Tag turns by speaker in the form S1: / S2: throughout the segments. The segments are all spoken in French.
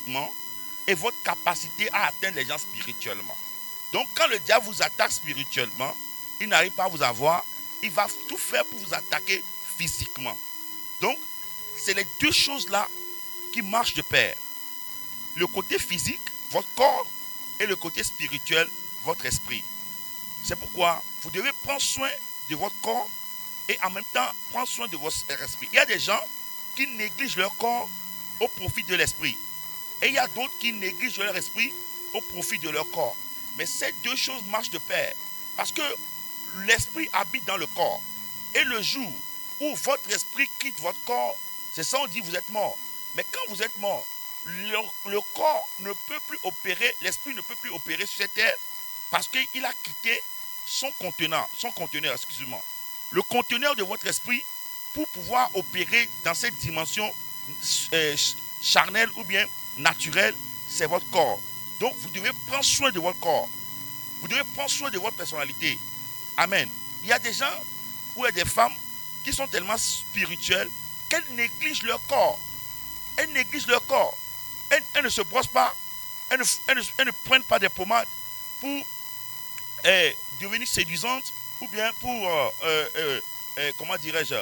S1: physiquement et votre capacité à atteindre les gens spirituellement. Donc quand le diable vous attaque spirituellement, il n'arrive pas à vous avoir, il va tout faire pour vous attaquer physiquement. Donc, c'est les deux choses-là qui marchent de pair. Le côté physique, votre corps, et le côté spirituel, votre esprit. C'est pourquoi vous devez prendre soin de votre corps et en même temps prendre soin de votre esprit. Il y a des gens qui négligent leur corps au profit de l'esprit. Et il y a d'autres qui négligent leur esprit au profit de leur corps. Mais ces deux choses marchent de pair. Parce que l'esprit habite dans le corps. Et le jour où votre esprit quitte votre corps, c'est ça on dit vous êtes mort. Mais quand vous êtes mort, le corps ne peut plus opérer, l'esprit ne peut plus opérer sur cette terre parce qu'il a quitté son conteneur, excusez-moi. Le conteneur de votre esprit pour pouvoir opérer dans cette dimension charnelle ou bien naturelle, c'est votre corps. Donc vous devez prendre soin de votre corps. Vous devez prendre soin de votre personnalité. Amen. Il y a des gens ou il y a des femmes qui sont tellement spirituelles qu'elles négligent leur corps. Elles négligent leur corps. Elles ne se brossent pas. Elles ne prennent pas des pommades pour devenir séduisantes ou bien pour, comment dirais-je,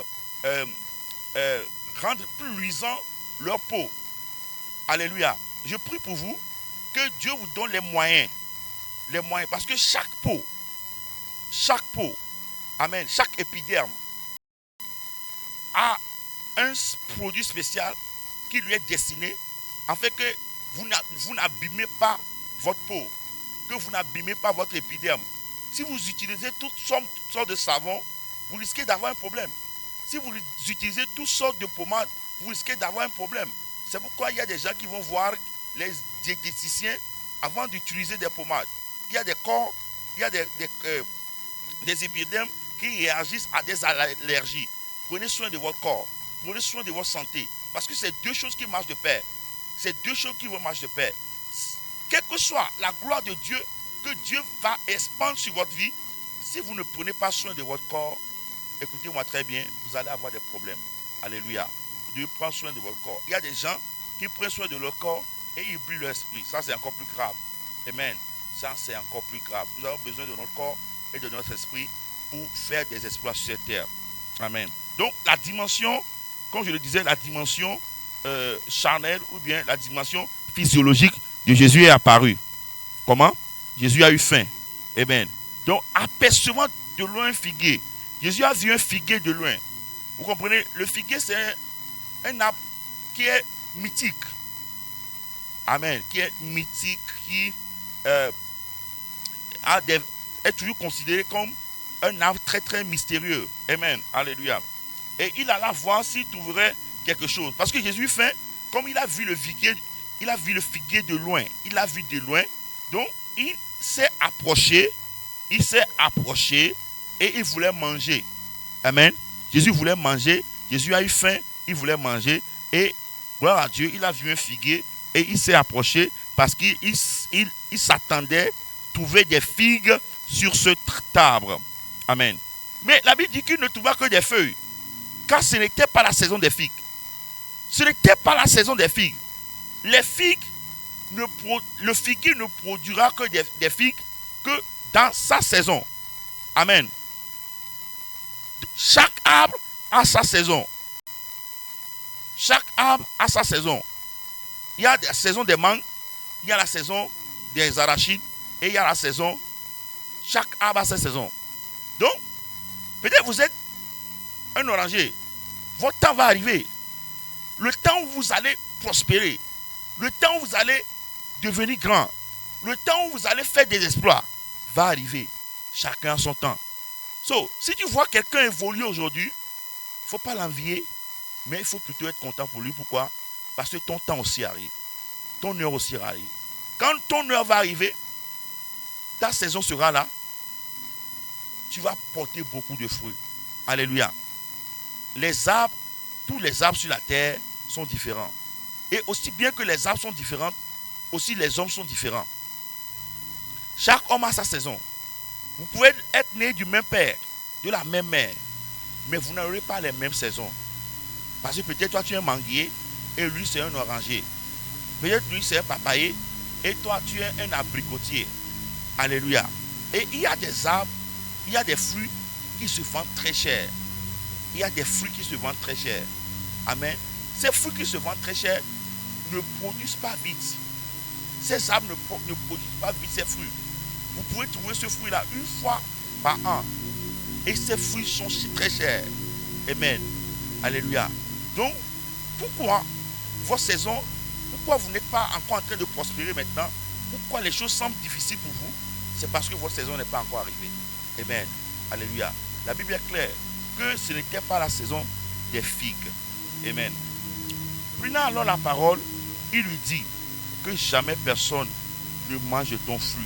S1: rendre plus luisant leur peau. Alléluia. Je prie pour vous que Dieu vous donne les moyens. Les moyens. Parce que chaque peau, amen, chaque épiderme a un produit spécial qui lui est destiné afin que vous n'abîmez pas votre peau, que vous n'abîmez pas votre épiderme. Si vous utilisez toutes sortes de savons, vous risquez d'avoir un problème. Si vous utilisez toutes sortes de pommades, vous risquez d'avoir un problème. C'est pourquoi il y a des gens qui vont voir les diététiciens avant d'utiliser des pommades. Il y a des corps, il y a des épidermes qui réagissent à des allergies. Prenez soin de votre corps, prenez soin de votre santé, parce que c'est deux choses qui marchent de pair. C'est deux choses qui vont marcher de pair. Quelle que soit la gloire de Dieu, que Dieu va expandre sur votre vie, si vous ne prenez pas soin de votre corps, écoutez-moi très bien, vous allez avoir des problèmes. Alléluia. Vous devez prendre soin de votre corps. Il y a des gens qui prennent soin de leur corps et ils oublient leur esprit. Ça, c'est encore plus grave. Amen. Ça, c'est encore plus grave. Nous avons besoin de notre corps et de notre esprit pour faire des exploits sur cette terre. Amen. Donc, la dimension, comme je le disais, la dimension charnelle ou bien la dimension physiologique de Jésus est apparue. Comment? Jésus a eu faim. Amen. Donc, apercevant de loin un figuier, Jésus a vu un figuier de loin. Vous comprenez? Le figuier, c'est un arbre qui est mythique. Amen. Qui est mythique, qui est toujours considéré comme un arbre très très mystérieux. Amen. Alléluia. Et il alla voir s'il trouverait quelque chose. Parce que Jésus fait, comme il a vu le figuier, de loin. Il l'a vu de loin. Donc, il s'est approché et il voulait manger. Amen. Jésus voulait manger. Jésus a eu faim, il voulait manger. Et, gloire à Dieu, il a vu un figuier et il s'est approché parce qu'il s'attendait à trouver des figues sur cet arbre. Amen. Mais la Bible dit qu'il ne trouva que des feuilles. Car ce n'était pas la saison des figues. Ce n'était pas la saison des figues. Le figuier ne produira que des figues que dans sa saison. Amen. Chaque arbre a sa saison. Chaque arbre a sa saison. Il y a la saison des mangues, il y a la saison des arachides et il y a la saison. Chaque arbre a sa saison. Donc, peut-être vous êtes un oranger. Votre temps va arriver. Le temps où vous allez prospérer. Le temps où vous allez devenir grand. Le temps où vous allez faire des exploits va arriver. Chacun a son temps. So, si tu vois quelqu'un évoluer aujourd'hui, il ne faut pas l'envier, mais il faut plutôt être content pour lui. Pourquoi? Parce que ton temps aussi arrive. Ton heure aussi arrive. Quand ton heure va arriver, ta saison sera là. Tu vas porter beaucoup de fruits. Alléluia. Les arbres, tous les arbres sur la terre sont différents. Et aussi bien que les arbres sont différents, aussi les hommes sont différents. Chaque homme a sa saison. Vous pouvez être né du même père, de la même mère, mais vous n'aurez pas les mêmes saisons. Parce que peut-être toi tu es un manguier et lui c'est un oranger. Peut-être lui, c'est un papayer. Et toi, tu es un abricotier. Alléluia. Et il y a des arbres, il y a des fruits qui se vendent très cher. Il y a des fruits qui se vendent très cher. Amen. Ces fruits qui se vendent très cher ne produisent pas vite. Ces arbres ne produisent pas vite ces fruits. Vous pouvez trouver ce fruit-là une fois par an. Et ces fruits sont très chers. Amen. Alléluia. Donc, pourquoi vos saisons, pourquoi vous n'êtes pas encore en train de prospérer maintenant? Pourquoi les choses semblent difficiles pour vous? C'est parce que votre saison n'est pas encore arrivée. Amen. Alléluia. La Bible est claire que ce n'était pas la saison des figues. Amen. Prenant alors la parole, il lui dit que jamais personne ne mange ton fruit.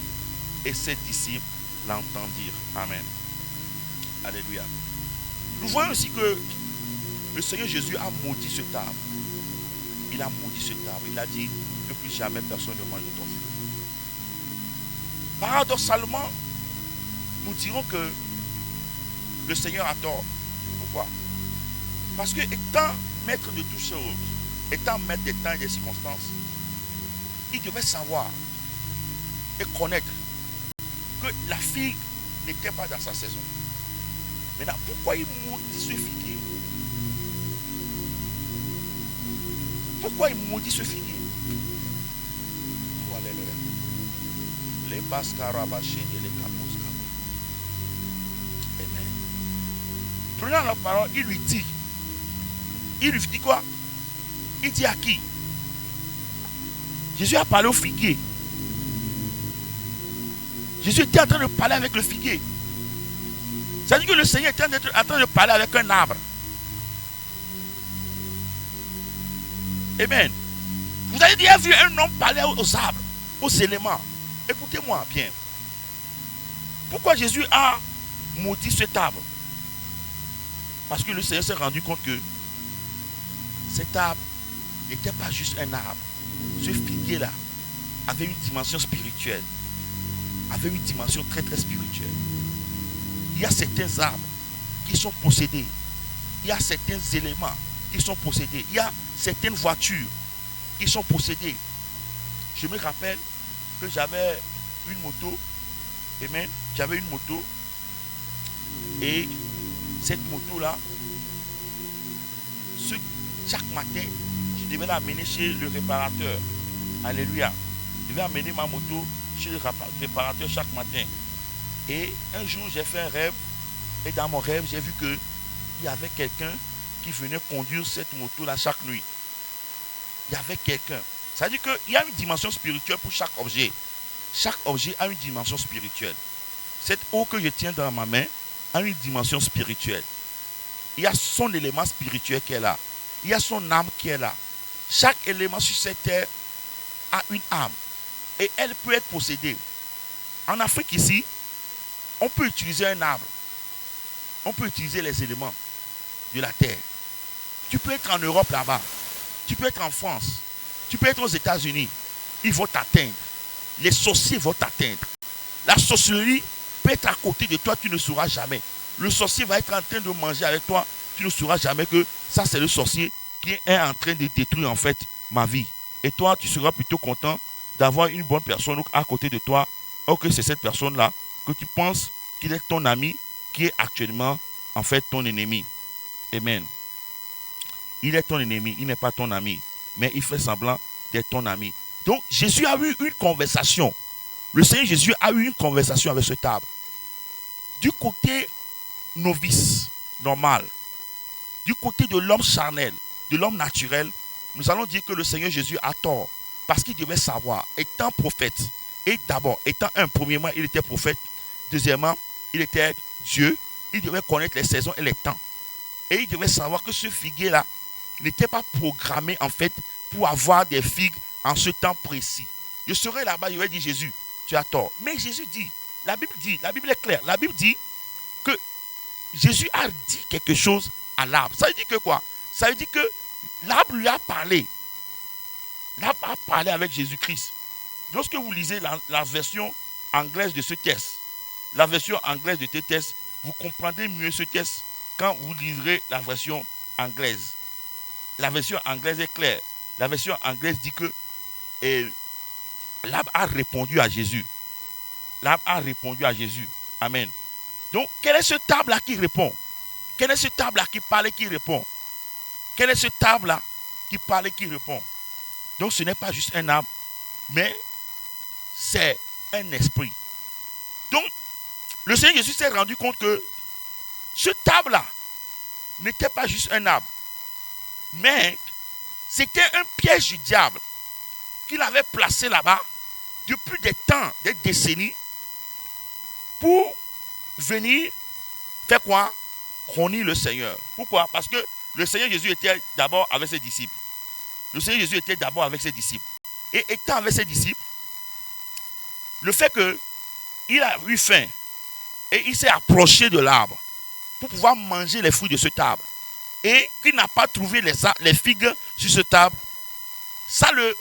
S1: Et ses disciples l'entendirent. Amen. Alléluia. Nous voyons aussi que le Seigneur Jésus a maudit cet arbre. Il a maudit cet arbre. Il a dit que plus jamais personne ne mange ton fruit. Paradoxalement, nous dirons que le Seigneur a tort. Pourquoi? Parce que étant maître de toutes choses, étant maître des temps et des circonstances, il devait savoir et connaître que la figue n'était pas dans sa saison. Maintenant, pourquoi il maudit ce figuier? Pourquoi il maudit ce figuier? Oh, alléluia. Les bascarabachés et les capos. Amen. Prenant la parole, il lui dit quoi? Il dit à qui? Jésus a parlé au figuier. Jésus était en train de parler avec le figuier. C'est-à-dire que le Seigneur était en train de parler avec un arbre. Amen. Vous avez déjà vu un homme parler aux arbres, aux éléments. Écoutez-moi bien. Pourquoi Jésus a maudit cet arbre? Parce que le Seigneur s'est rendu compte que cet arbre n'était pas juste un arbre. Ce figuier-là avait une dimension spirituelle. Avait une dimension très très spirituelle. Il y a certains arbres qui sont possédés. Il y a certains éléments qui sont possédés. Il y a certaines voitures qui sont possédées. Je me rappelle que j'avais une moto. Amen. J'avais une moto. Et cette moto-là, chaque matin, je devais l'amener chez le réparateur. Alléluia. Je devais amener ma moto chez le réparateur chaque matin. Et un jour, j'ai fait un rêve. Et dans mon rêve, j'ai vu qu'il y avait quelqu'un qui venait conduire cette moto-là chaque nuit. Il y avait quelqu'un. Ça veut dire qu'il y a une dimension spirituelle pour chaque objet. Chaque objet a une dimension spirituelle. Cette eau que je tiens dans ma main a une dimension spirituelle. Il y a son élément spirituel qui est là. Il y a son âme qui est là. Chaque élément sur cette terre a une âme. Et elle peut être possédée. En Afrique ici, on peut utiliser un arbre. On peut utiliser les éléments de la terre. Tu peux être en Europe là-bas. Tu peux être en France. Tu peux être aux États-Unis. Ils vont t'atteindre. Les sorciers vont t'atteindre. La sorcellerie peut être à côté de toi, tu ne sauras jamais. Le sorcier va être en train de manger avec toi. Tu ne sauras jamais que ça, c'est le sorcier qui est en train de détruire en fait ma vie. Et toi, tu seras plutôt content d'avoir une bonne personne à côté de toi. Or que c'est cette personne-là que tu penses qu'il est ton ami, qui est actuellement en fait ton ennemi. Amen. Il est ton ennemi, il n'est pas ton ami. Mais il fait semblant d'être ton ami. Donc, Jésus a eu une conversation. Le Seigneur Jésus a eu une conversation avec cet arbre. Du côté novice, normal, du côté de l'homme charnel, de l'homme naturel, nous allons dire que le Seigneur Jésus a tort. Parce qu'il devait savoir, étant prophète, et d'abord, premièrement, il était prophète. Deuxièmement, il était Dieu. Il devait connaître les saisons et les temps. Et il devait savoir que ce figuier-là n'était pas programmé en fait pour avoir des figues en ce temps précis. Je serai là-bas, je vais dire Jésus, tu as tort. Mais Jésus dit, la Bible est claire, la Bible dit que Jésus a dit quelque chose à l'arbre. Ça veut dire que quoi? Ça veut dire que l'arbre lui a parlé. L'arbre a parlé avec Jésus-Christ. Lorsque vous lisez la version anglaise de ce texte, la version anglaise de ce texte, vous comprendrez mieux ce texte quand vous liserez la version anglaise. La version anglaise est claire. La version anglaise dit que Et l'arbre a répondu à Jésus. L'arbre a répondu à Jésus. Amen. Donc, quel est ce arbre-là qui répond? Quel est ce arbre-là qui parle et qui répond? Quel est ce arbre-là qui parle et qui répond? Donc, ce n'est pas juste un arbre, mais c'est un esprit. Donc, le Seigneur Jésus s'est rendu compte que ce arbre-là n'était pas juste un arbre, mais c'était un piège du diable qu'il avait placé là-bas depuis des temps, des décennies, pour venir faire quoi? Honir le Seigneur. Pourquoi? Parce que le Seigneur Jésus était d'abord avec ses disciples. Le Seigneur Jésus était d'abord avec ses disciples. Et étant avec ses disciples, le fait qu'il a eu faim et il s'est approché de l'arbre pour pouvoir manger les fruits de cet arbre et qu'il n'a pas trouvé les figues sur cet arbre, ça le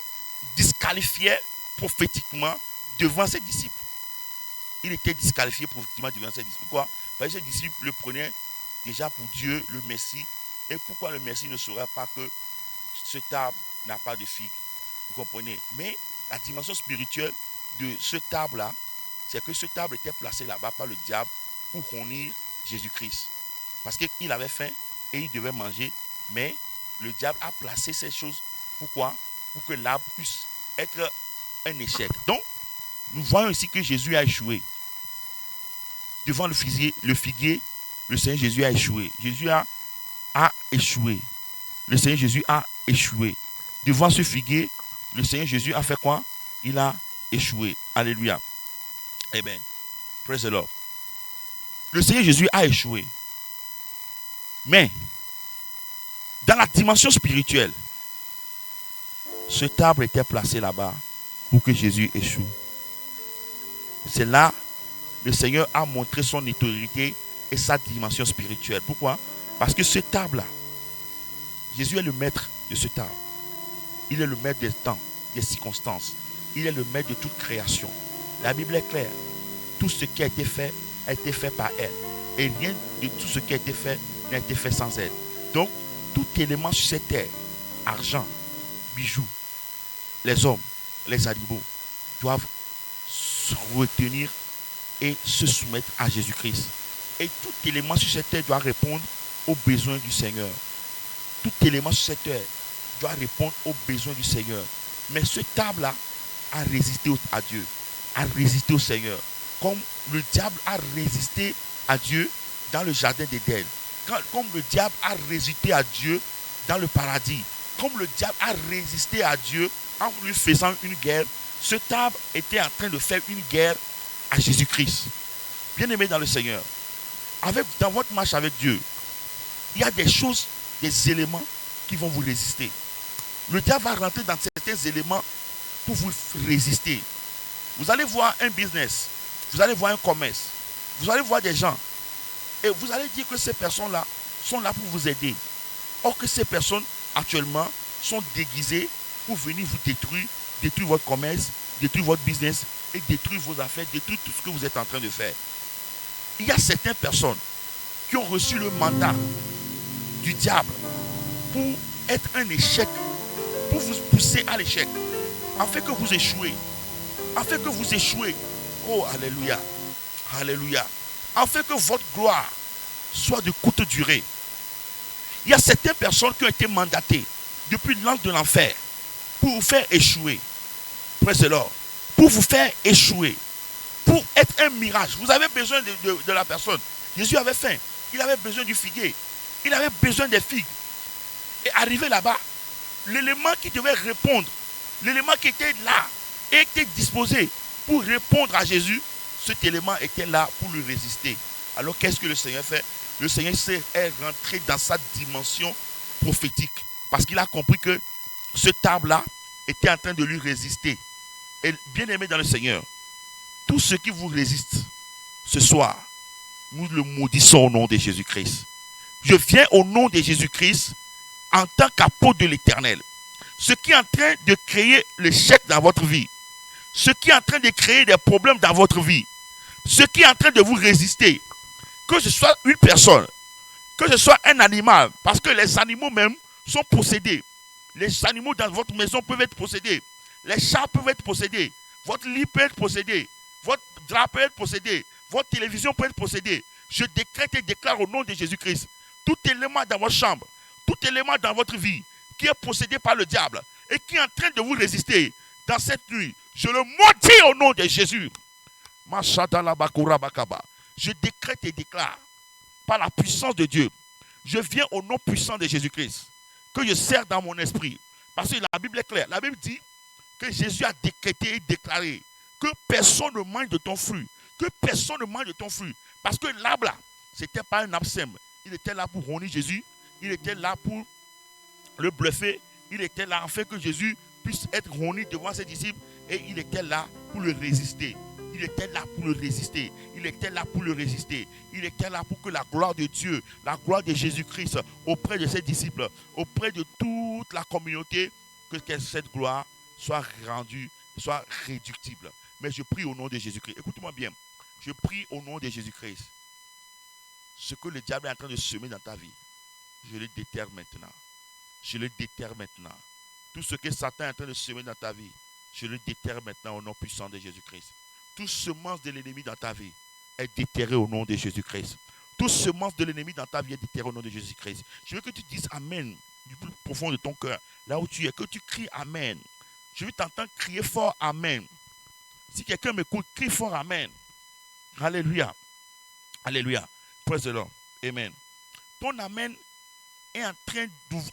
S1: disqualifiait prophétiquement devant ses disciples. Il était disqualifié prophétiquement devant ses disciples. Pourquoi? Parce que ses disciples le prenaient déjà pour Dieu, le Messie. Et pourquoi le Messie ne saurait pas que cet arbre n'a pas de figues? Vous comprenez? Mais la dimension spirituelle de cet arbre-là, c'est que cet arbre était placé là-bas par le diable pour honir Jésus-Christ. Parce qu'il avait faim et il devait manger. Mais le diable a placé ces choses. Pourquoi? Pour que l'arbre puisse être un échec. Donc, nous voyons ici que Jésus a échoué. Devant le figuier, le Seigneur Jésus a échoué. Jésus a échoué. Le Seigneur Jésus a échoué. Devant ce figuier, le Seigneur Jésus a fait quoi? Il a échoué. Alléluia. Amen. Praise the Lord. Le Seigneur Jésus a échoué. Mais, dans la dimension spirituelle, cet arbre était placé là-bas pour que Jésus échoue. C'est là le Seigneur a montré son autorité et sa dimension spirituelle. Pourquoi? Parce que cet arbre-là, Jésus est le maître de cet arbre. Il est le maître des temps, des circonstances. Il est le maître de toute création. La Bible est claire. Tout ce qui a été fait par elle. Et rien de tout ce qui a été fait n'a été fait sans elle. Donc, tout élément sur cette terre, argent, bijoux, les hommes, les animaux, doivent se retenir et se soumettre à Jésus-Christ. Et tout élément sur cette terre doit répondre aux besoins du Seigneur. Tout élément sur cette terre doit répondre aux besoins du Seigneur. Mais ce arbre-là a résisté à Dieu, a résisté au Seigneur. Comme le diable a résisté à Dieu dans le jardin d'Éden. Comme le diable a résisté à Dieu dans le paradis. Comme le diable a résisté à Dieu en lui faisant une guerre. Cet arbre était en train de faire une guerre à Jésus-Christ. Bien-aimé dans le Seigneur, dans votre marche avec Dieu, il y a des choses, des éléments qui vont vous résister. Le diable va rentrer dans certains éléments pour vous résister. Vous allez voir un business, vous allez voir un commerce, vous allez voir des gens et vous allez dire que ces personnes-là sont là pour vous aider. Or que ces personnes actuellement sont déguisées pour venir vous détruire votre commerce, détruire votre business et détruire vos affaires, détruire tout ce que vous êtes en train de faire. Il y a certaines personnes qui ont reçu le mandat du diable pour être un échec, pour vous pousser à l'échec, afin que vous échouez. Afin que vous échouez. Oh, alléluia. Alléluia. Afin que votre gloire soit de courte durée. Il y a certaines personnes qui ont été mandatées depuis l'ange de l'enfer pour vous faire échouer. Praise the Lord. Pour vous faire échouer. Pour être un mirage. Vous avez besoin de la personne. Jésus avait faim. Il avait besoin du figuier. Il avait besoin des figues. Et arrivé là-bas, l'élément qui devait répondre, l'élément qui était là, était disposé pour répondre à Jésus, cet élément était là pour lui résister. Alors qu'est-ce que le Seigneur fait? Le Seigneur est rentré dans sa dimension prophétique. Parce qu'il a compris que cet arbre-là était en train de lui résister. Et bien aimé dans le Seigneur, tout ce qui vous résiste ce soir, nous le maudissons au nom de Jésus-Christ. Je viens au nom de Jésus-Christ en tant qu'apôtre de l'Éternel. Ce qui est en train de créer l'échec dans votre vie, ce qui est en train de créer des problèmes dans votre vie, ce qui est en train de vous résister, que ce soit une personne, que ce soit un animal, parce que les animaux même sont possédés. Les animaux dans votre maison peuvent être possédés. Les chats peuvent être possédés. Votre lit peut être possédé. Votre drap peut être possédé. Votre télévision peut être possédée. Je décrète et déclare au nom de Jésus-Christ, tout élément dans votre chambre, tout élément dans votre vie qui est possédé par le diable et qui est en train de vous résister dans cette nuit, je le maudis au nom de Jésus. Je décrète et déclare par la puissance de Dieu, je viens au nom puissant de Jésus-Christ, que je sers dans mon esprit. Parce que la Bible est claire. La Bible dit que Jésus a décrété et déclaré que personne ne mange de ton fruit. Que personne ne mange de ton fruit. Parce que l'arbre là, ce n'était pas un arbre simple. Il était là pour honner Jésus. Il était là pour le bluffer. Il était là afin que Jésus puisse être honni devant ses disciples. Et il était là pour le résister. Il était là pour le résister. Il était là pour le résister. Il était là pour que la gloire de Dieu, la gloire de Jésus-Christ auprès de ses disciples, auprès de toute la communauté, que cette gloire soit rendue, soit réductible. Mais je prie au nom de Jésus-Christ. Écoute-moi bien. Je prie au nom de Jésus-Christ. Ce que le diable est en train de semer dans ta vie, je le déterre maintenant. Je le déterre maintenant. Tout ce que Satan est en train de semer dans ta vie, je le déterre maintenant au nom puissant de Jésus-Christ. Toute semence de l'ennemi dans ta vie est déterrée au nom de Jésus-Christ. Toute semence de l'ennemi dans ta vie est déterrée au nom de Jésus-Christ. Je veux que tu dises Amen du plus profond de ton cœur, là où tu es, que tu cries Amen. Je veux t'entendre crier fort Amen. Si quelqu'un m'écoute, crie fort Amen. Alléluia. Alléluia. Praise the Lord. Amen. Ton Amen est en train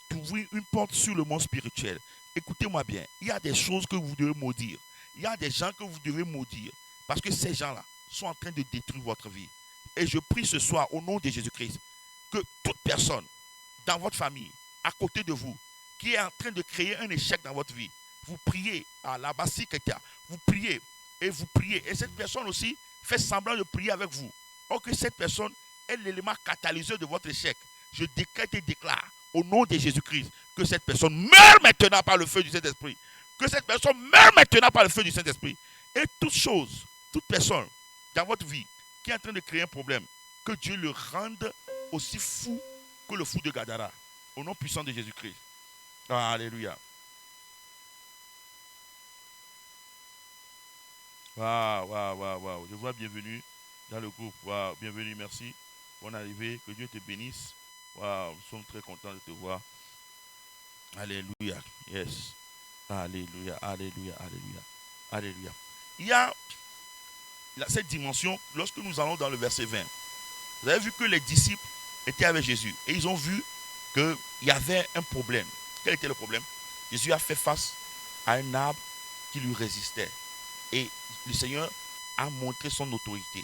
S1: d'ouvrir une porte sur le monde spirituel. Écoutez-moi bien. Il y a des choses que vous devez maudire. Il y a des gens que vous devez maudire. Parce que ces gens-là sont en train de détruire votre vie. Et je prie ce soir au nom de Jésus-Christ que toute personne dans votre famille, à côté de vous, qui est en train de créer un échec dans votre vie, vous priez à la basi quelqu'un, vous priez. Et cette personne aussi fait semblant de prier avec vous. Or que cette personne est l'élément catalyseur de votre échec. Je décrète et déclare au nom de Jésus-Christ que cette personne meurt maintenant par le feu du Saint-Esprit. Que cette personne meurt maintenant par le feu du Saint-Esprit. Et toute personne dans votre vie qui est en train de créer un problème, que Dieu le rende aussi fou que le fou de Gadara. Au nom puissant de Jésus-Christ. Alléluia. Waouh. Je vois bienvenue dans le groupe. Waouh, bienvenue, merci. Bonne arrivée. Que Dieu te bénisse. Waouh, nous sommes très contents de te voir. Alléluia. Yes. Alléluia. Il y a cette dimension lorsque nous allons dans le verset 20. Vous avez vu que les disciples étaient avec Jésus et ils ont vu qu'il y avait un problème. Quel était le problème? Jésus a fait face à un arbre qui lui résistait. Et le Seigneur a montré son autorité.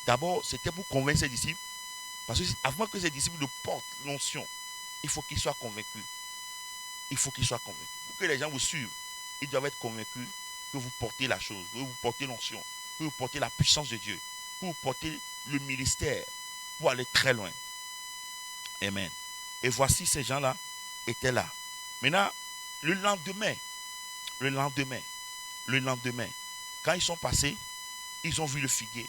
S1: D'abord, c'était pour convaincre ses disciples. Parce que avant que ses disciples ne portent l'onction, il faut qu'ils soient convaincus. Pour que les gens vous suivent, ils doivent être convaincus que vous portez la chose, que vous portez l'onction, que vous portez la puissance de Dieu, que vous portez le ministère pour aller très loin. Amen. Et voici ces gens-là étaient là. Maintenant, le lendemain, quand ils sont passés, ils ont vu le figuier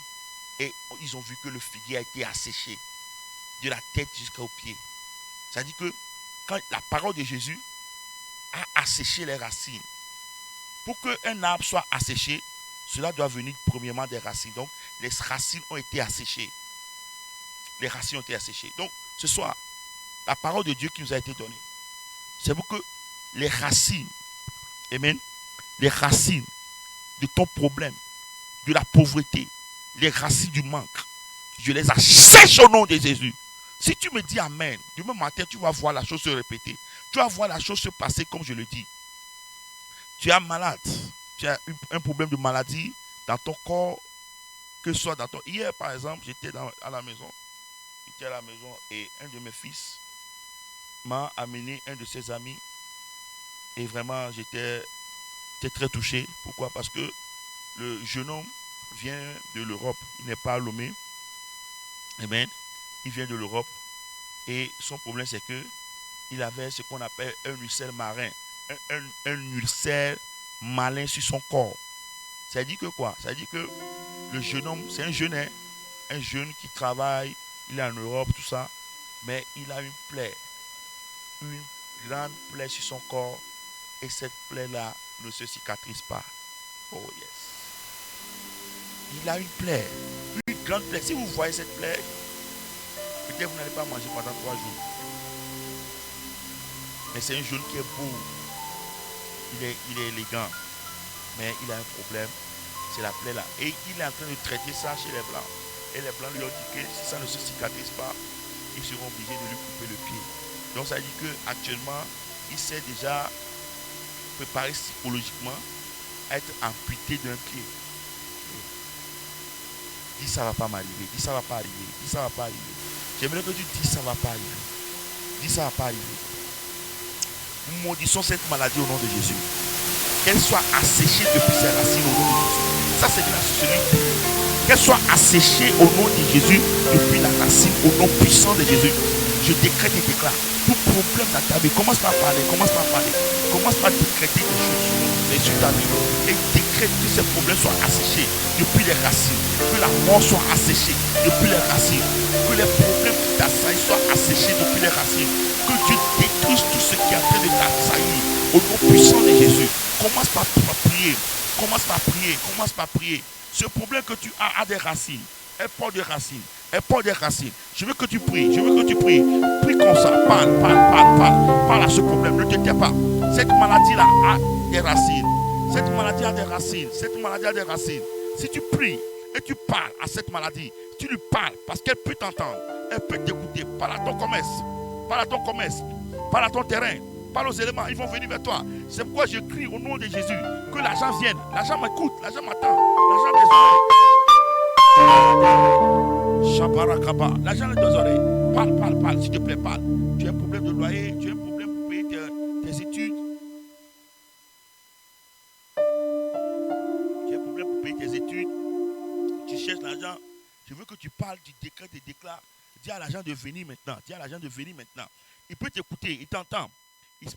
S1: et ils ont vu que le figuier a été asséché de la tête jusqu'aux pieds. C'est-à-dire que quand la parole de Jésus a asséché les racines, pour qu'un arbre soit asséché, cela doit venir premièrement des racines. Donc, les racines ont été asséchées. Donc, ce soir, la parole de Dieu qui nous a été donnée, c'est pour que les racines, amen, les racines de ton problème, de la pauvreté, les racines du manque, je les assèche au nom de Jésus. Si tu me dis Amen, demain matin, tu vas voir la chose se répéter. Tu vas voir la chose se passer comme je le dis. Tu es malade. Tu as eu un problème de maladie dans ton corps, que ce soit dans ton... Hier, par exemple, j'étais à la maison. Et un de mes fils m'a amené un de ses amis. Et vraiment, j'étais très touché. Pourquoi? Parce que le jeune homme vient de l'Europe. Il n'est pas à Lomé. Amen. Il vient de l'Europe. Et son problème, c'est que il avait ce qu'on appelle un ulcère marin. Un ulcère malin sur son corps. Ça dit que quoi? Ça dit que le jeune homme, c'est un jeune qui travaille, il est en Europe, tout ça, mais il a une grande plaie sur son corps, et cette plaie-là ne se cicatrise pas. Oh yes. Il a une plaie, une grande plaie. Si vous voyez cette plaie, peut-être vous n'allez pas manger pendant 3 jours. Mais c'est un jaune qui est beau. Il est élégant. Mais il a un problème. C'est la plaie là. Et il est en train de traiter ça chez les Blancs. Et les Blancs lui ont dit que si ça ne se cicatrise pas, ils seront obligés de lui couper le pied. Donc ça dit qu'actuellement, il s'est déjà préparé psychologiquement à être amputé d'un pied. Dis ça va pas m'arriver, dis ça va pas arriver, dis ça va pas arriver. J'aimerais que tu dises ça va pas arriver. Dis ça va pas arriver. Nous maudissons cette maladie au nom de Jésus. Qu'elle soit asséchée depuis ses racines au nom de Jésus. Ça c'est de la sorcellerie. Qu'elle soit asséchée au nom de Jésus depuis la racine, au nom puissant de Jésus. Je décrète et déclare. Tout problème dans ta vie, commence par parler, commence par parler. Commence par décréter des choses sur ta vie. Et décrète que ces problèmes soient asséchés depuis les racines. Que la mort soit asséchée depuis les racines. Que les problèmes qui t'assaillent soient asséchés depuis les racines. Que Dieu détruise tout ce qui est en train de t'assaillir au nom puissant de Jésus. Commence par prier. Commence par prier. Commence par prier. Ce problème que tu as a des racines. Elle porte des racines. Elle porte des racines. Je veux que tu pries. Je veux que tu pries. Prie comme ça. Parle, parle, parle, parle. Parle à ce problème. Ne te tais pas. Cette maladie-là a des racines. Cette maladie a des racines. Cette maladie a des racines. Si tu pries et tu parles à cette maladie, tu lui parles parce qu'elle peut t'entendre. Elle peut t'écouter. Parle à ton commerce. Parle à ton commerce. Parle à ton terrain. Parle aux éléments. Ils vont venir vers toi. C'est pourquoi je crie au nom de Jésus que l'argent vienne. L'argent m'écoute. L'argent m'attend. L'argent des oreilles. Shabarakaba. L'argent des oreilles. Parle, parle, parle. S'il te plaît, parle. Tu as un problème de loyer. Tu as un problème pour payer tes études. Tu as un problème pour payer tes études. Tu cherches l'argent. Je veux que tu parles, tu décrètes et déclares. Dis à l'agent de venir maintenant. Dis à l'agent de venir maintenant. Il peut t'écouter, il t'entend.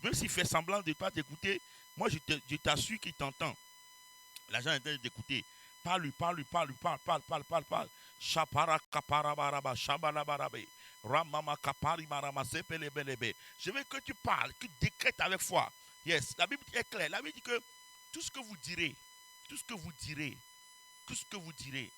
S1: Même s'il fait semblant de ne pas t'écouter, moi je t'assure qu'il t'entend. L'agent est en train de t'écouter. Parle-lui, parle-lui, parle-lui, parle. Chapara kapara baraba, shabala barabe. Ramama kapari marama sepelebelebe. Je veux que tu parles, que tu décrètes avec foi. Yes, la Bible est claire. La Bible dit que tout ce que vous direz,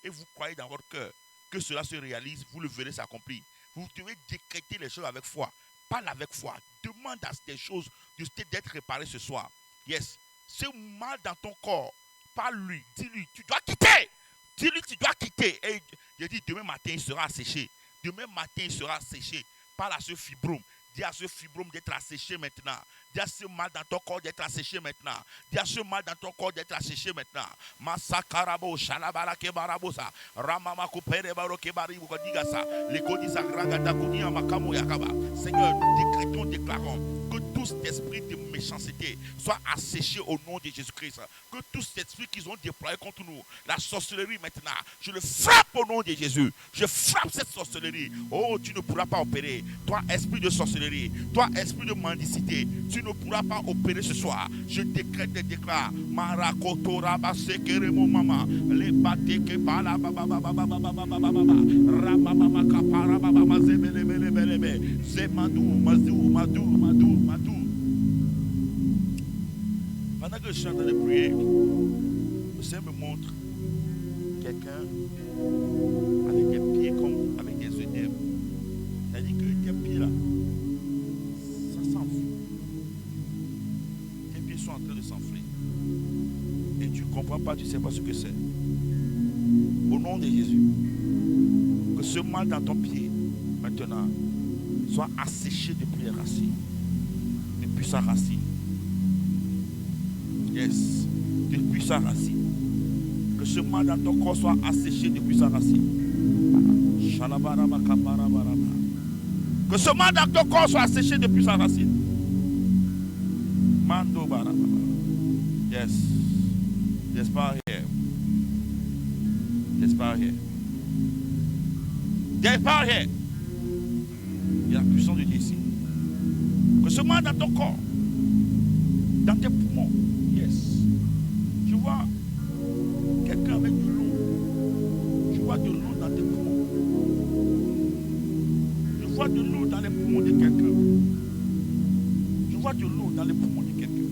S1: et vous croyez dans votre cœur que cela se réalise, vous le verrez s'accomplir. Vous devez décréter les choses avec foi. Parle avec foi. Demande à des choses d'être réparées ce soir. Yes. Ce mal dans ton corps, parle-lui. Dis-lui, tu dois quitter. Dis-lui, tu dois quitter. Et je dis, demain matin, il sera asséché. Demain matin, il sera asséché. Parle à ce fibrome. Dis à ce fibrome d'être asséché maintenant. Dis à ce mal dans ton corps d'être asséché maintenant. Dis à ce mal dans ton corps d'être asséché maintenant. Masakarabo, Shalabala Kebarabosa, Ramama Kupere Baro Kebari Bukodigasa, les Kodisa Ragata Kunia Makamo Yakaba. Seigneur, nous décrétons, déclarons que tout cet esprit de méchanceté soit asséché au nom de Jésus-Christ. Que tout cet esprit qu'ils ont déployé contre nous, la sorcellerie maintenant, je le frappe au nom de Jésus. Je frappe cette sorcellerie. Oh, tu ne pourras pas opérer. Toi, esprit de sorcellerie, toi, esprit de mendicité, tu ne pourras pas opérer ce soir. Je décrète et déclare Marakoto Rabase Keremo Mama, les Bateke Bala Baba Baba Baba Baba Baba, Ramama Kapara Baba Mazebelebelebelebe, Zemadou, Madou. Pendant que je suis en train de prier, le Seigneur me montre quelqu'un avec des pieds comme avec des œdèmes. C'est-à-dire que tes pieds là, ça s'enfle. Tes pieds sont en train de s'enfler. Et tu ne comprends pas, tu ne sais pas ce que c'est. Au nom de Jésus, que ce mal dans ton pied, maintenant, soit asséché depuis les racines. Depuis sa racine. Yes. Depuis sa racine. Que ce mal dans ton corps soit asséché depuis sa racine. Que ce mal dans ton corps soit asséché depuis sa racine. Mando barababa. Yes. Yes, power here. Yes, power here. Yes, power here. Il y a la puissance de Dieu ici. Que ce mal dans ton corps, dans tes poumons, yes. Je vois quelqu'un avec de l'eau. Je vois de l'eau dans tes poumons. Je vois de l'eau dans les poumons de quelqu'un. Je vois de l'eau dans les poumons de quelqu'un.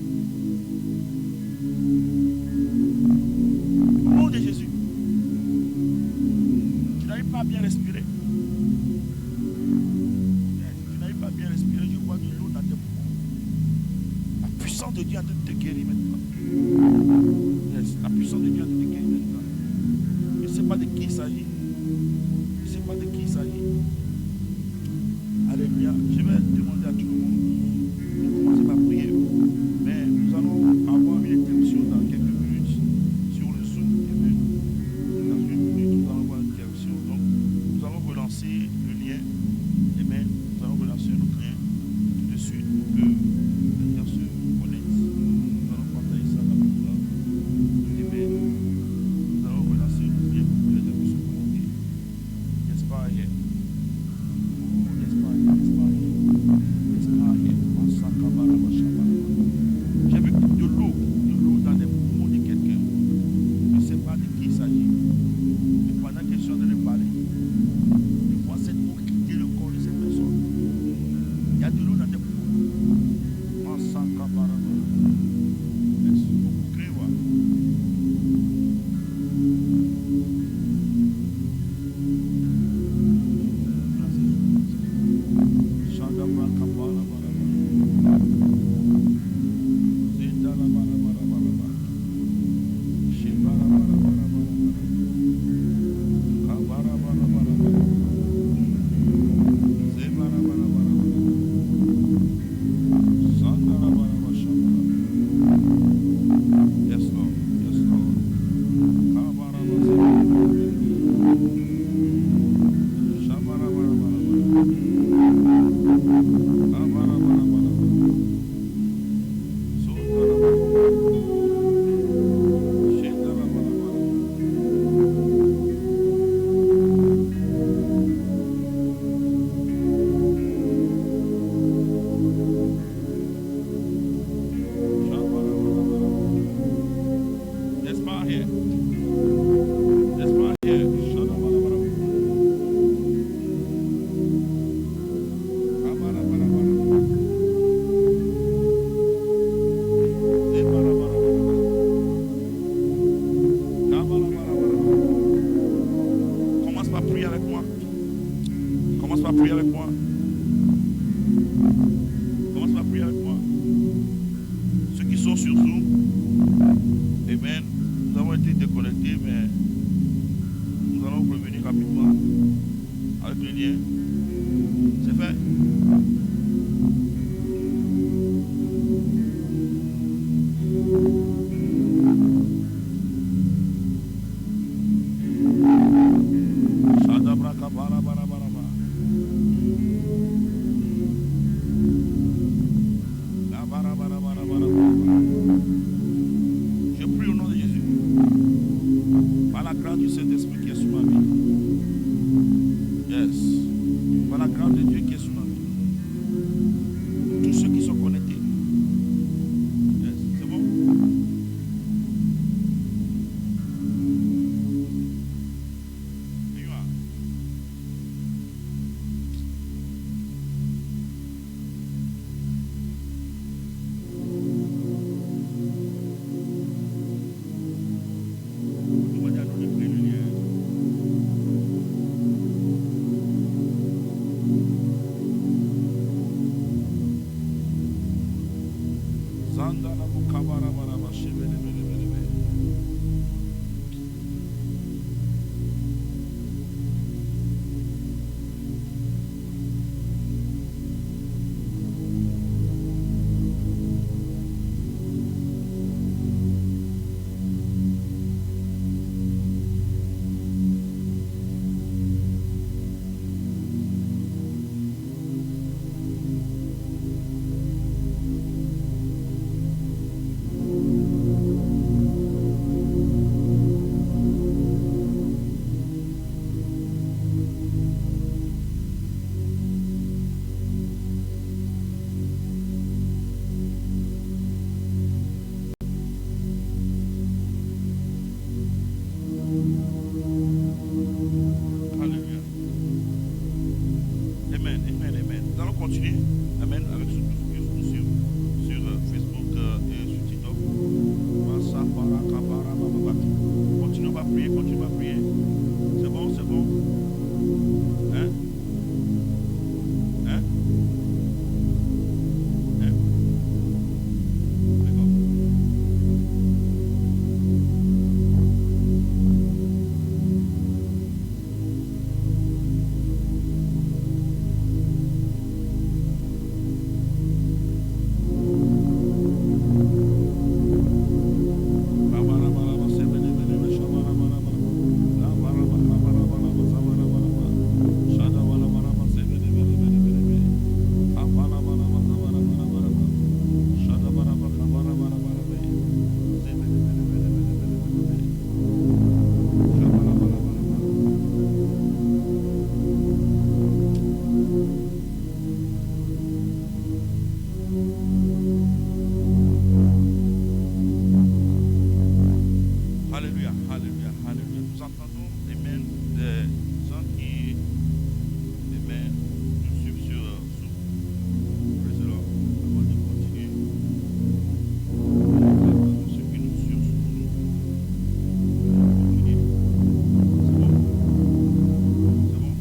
S1: here. There's power here. Commence par prier avec moi. Commence par prier avec moi. Commence par prier avec moi. Ceux qui sont sur Zoom, amen. Nous avons été déconnectés, mais nous allons revenir rapidement avec le lien. C'est fait. Je prie au nom de Jésus, par la grâce du Saint-Esprit qui est sur ma vie. Yes. Par la grâce de Dieu qui est sur ma vie. Tous ceux qui sont connectés. Yes. C'est bon? Amen. Avec ceux qui nous suivent sur Facebook et sur TikTok. Continuons à prier, continuons à prier. C'est bon, c'est bon. Hein? Hein? Hein? D'accord. Alléluia, alléluia, alléluia. Nous entendons, amen, des gens qui, amen, nous suivent sur Zoom. Praise the Lord. Avant de continuer, nous ceux qui nous suivent sur Zoom. Continuez. C'est bon? C'est bon?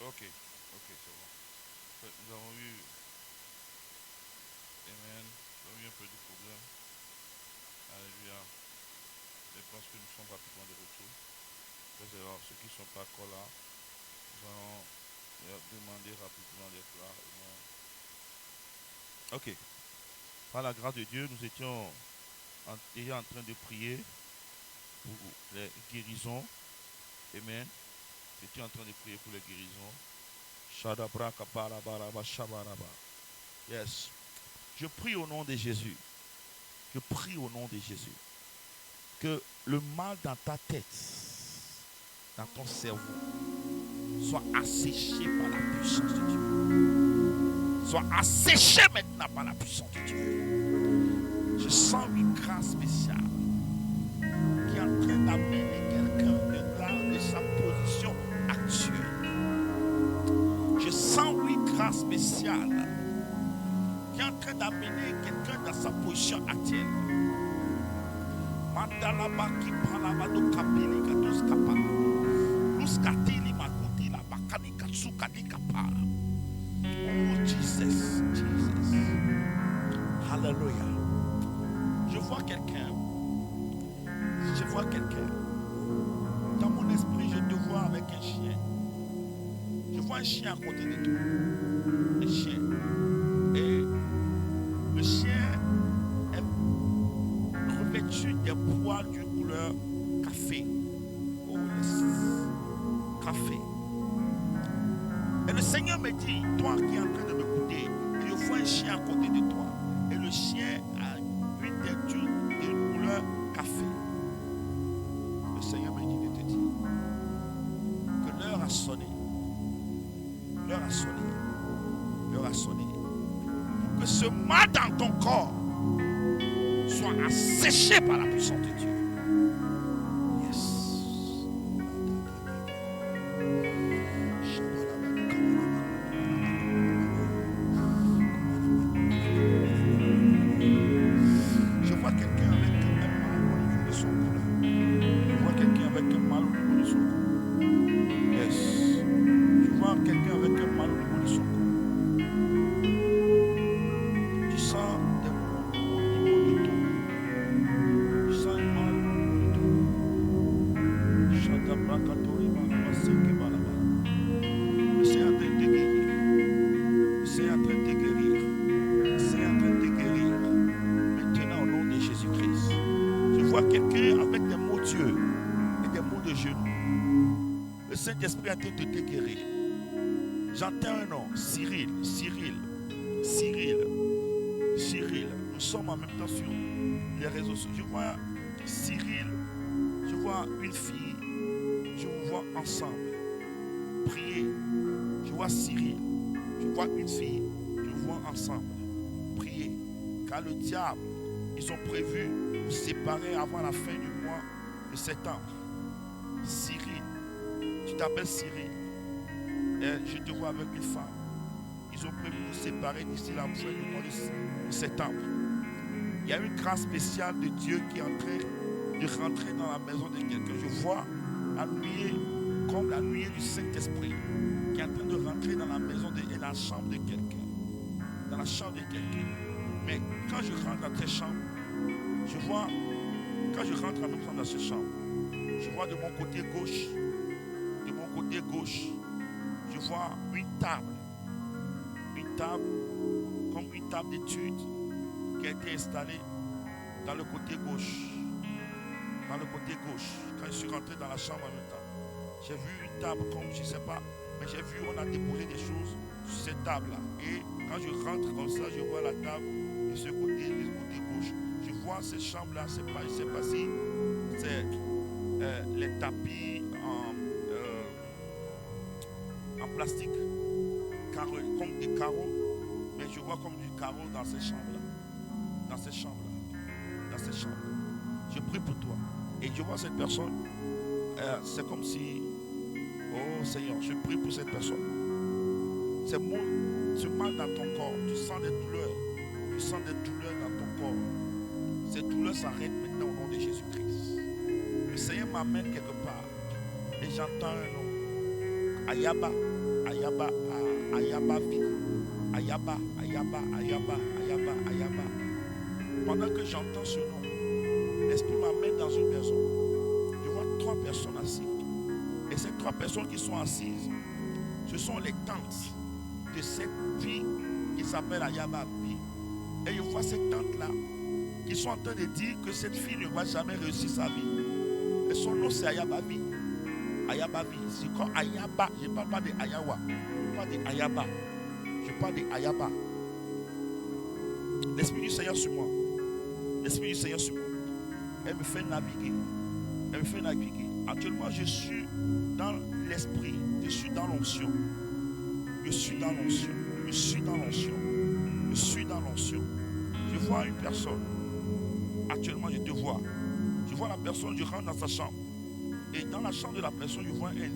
S2: Ok, ok, c'est bon. Nous avons eu, amen, nous avons eu un peu de problème. Alléluia. Je pense que nous sommes rapidement de retour. Alors, ceux qui ne sont pas encore là, nous allons leur demander rapidement d'être là. Amen. Ok. Par la grâce de Dieu, nous étions déjà en train de prier pour les guérisons. Amen. Nous étions en train de prier pour les guérisons. Shadabraka barabaraba shabaraba. Yes. Je prie au nom de Jésus. Je prie au nom de Jésus. Que le mal dans ta tête, dans ton cerveau, soit asséché par la puissance de Dieu. Soit asséché maintenant par la puissance de Dieu. Je sens une grâce spéciale qui est en train d'amener quelqu'un de sa position actuelle. Je sens une grâce spéciale qui est en train d'amener quelqu'un dans sa position actuelle. Mandalaba qui parla de kapili katos kapa. Luskatili makuti la bakani katsukadi kapa. Oh Jesus, Jesus. Hallelujah. Je vois quelqu'un. Je vois quelqu'un. Dans mon esprit, je te vois avec un chien. Je vois un chien à côté de toi. Un chien. Et le chien est revêtu des poils d'une couleur café. Oh, le café. Et le Seigneur me dit, toi qui es en train de m'écouter, je vois un chien à côté de toi. Et le chien a une teinture d'une couleur café. Le Seigneur me dit de te dire que l'heure a sonné. L'heure a sonné. L'heure a sonné. Pour que ce mal dans ton corps soit asséché par la puissance de Dieu. Yes. Je vois quelqu'un avec un mal au niveau de son cou. Je vois quelqu'un avec un mal au niveau de son cou. Yes. Je vois quelqu'un avec un mal au niveau de son cou. Tu sens des maux au niveau de ton cou. Tu sens un mal au niveau de ton cou. Le Seigneur est en train de te guérir. Le Seigneur est en train de te guérir. Le Seigneur est en train de te guérir. Maintenant, au nom de Jésus-Christ. Je vois quelqu'un avec des mots d'yeux et des mots de genoux. Le Saint-Esprit est en train de te guérir. J'entends un nom, Cyril, Cyril, Cyril, Cyril. Nous sommes en même temps sur les réseaux sociaux. Je vois Cyril, je vois une fille, je vous vois ensemble. Priez. Je vois Cyril, je vois une fille, je vous vois ensemble. Priez. Car le diable, ils ont prévu vous séparer avant la fin du mois de septembre. Cyril, tu t'appelles Cyril. Et je te vois avec une femme. Ils ont prévu vous séparer d'ici la fin du mois de septembre. Il y a une grâce spéciale de Dieu qui est en train de rentrer dans la maison de quelqu'un. Je vois la nuée comme la nuée du Saint-Esprit qui est en train de rentrer dans la maison et la chambre de quelqu'un. Dans la chambre de quelqu'un. Mais quand je rentre dans cette chambre, je vois, quand je rentre en même temps dans cette chambre, je vois de mon côté gauche, je vois une table comme une table d'études qui a été installée dans le côté gauche. Dans le côté gauche, quand je suis rentré dans la chambre en même temps, j'ai vu une table comme, je ne sais pas, mais j'ai vu on a déposé des choses sur cette table-là. Et quand je rentre comme ça, je vois la table de ce côté, du côté gauche. Je vois cette chambre-là, je ne sais pas si c'est les tapis en plastique, comme des carreaux, mais je vois comme du carreau dans cette chambre-là. Dans cette chambre-là. Dans cette chambre. Je prie pour toi. Et je vois cette personne, c'est comme si, oh Seigneur, je prie pour cette personne. Ce mal dans ton corps, tu sens des douleurs dans ton corps. Ces douleurs s'arrêtent maintenant au nom de Jésus-Christ. Le Seigneur m'amène quelque part et j'entends un nom. Ayaba,
S1: Ayaba, Ayaba vie. Ayaba, Ayaba, Ayaba, Ayaba, Ayaba. Pendant que j'entends ce nom, l'Esprit m'amène dans une maison. Je vois 3 personnes assises. Et ces 3 personnes qui sont assises, ce sont les tantes de cette fille qui s'appelle Ayaba vie. Et je vois ces tantes-là qui sont en train de dire que cette fille ne va jamais réussir sa vie. Et son nom c'est Ayaba vie. Ayaba vie. C'est comme Ayaba. Je ne parle pas de Ayawa. Je parle de Ayaba. Je parle de Ayaba. L'Esprit du Seigneur sur moi. L'Esprit du Seigneur sur moi. Elle me fait naviguer. Elle me fait naviguer. Actuellement, je suis dans l'Esprit. Je suis dans l'onction. Je suis dans l'onction. Je suis dans l'onction. Je suis dans l'onction. Je vois une personne. Actuellement, je te vois. Je vois la personne, je rentre dans sa chambre. Et dans la chambre de la personne, je vois un lit.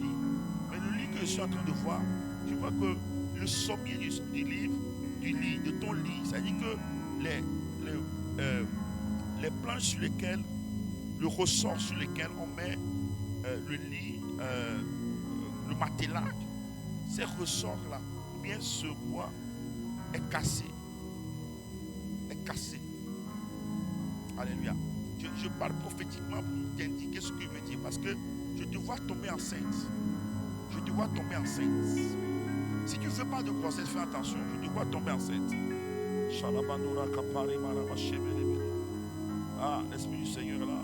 S1: Mais le lit que je suis en train de voir, je vois que le sommier du lit, de ton lit, c'est-à-dire que les planches sur lesquelles, le ressort sur lesquels on met le lit, le matelas, ces ressorts-là, ou bien ce bois, est cassé. Est cassé. Alléluia. Je parle prophétiquement pour t'indiquer ce que je veux dire. Parce que je te vois tomber enceinte. Je te vois tomber enceinte. Si tu ne fais pas de grossesse, fais attention. Je te vois tomber enceinte. Ah, l'Esprit du Seigneur est là.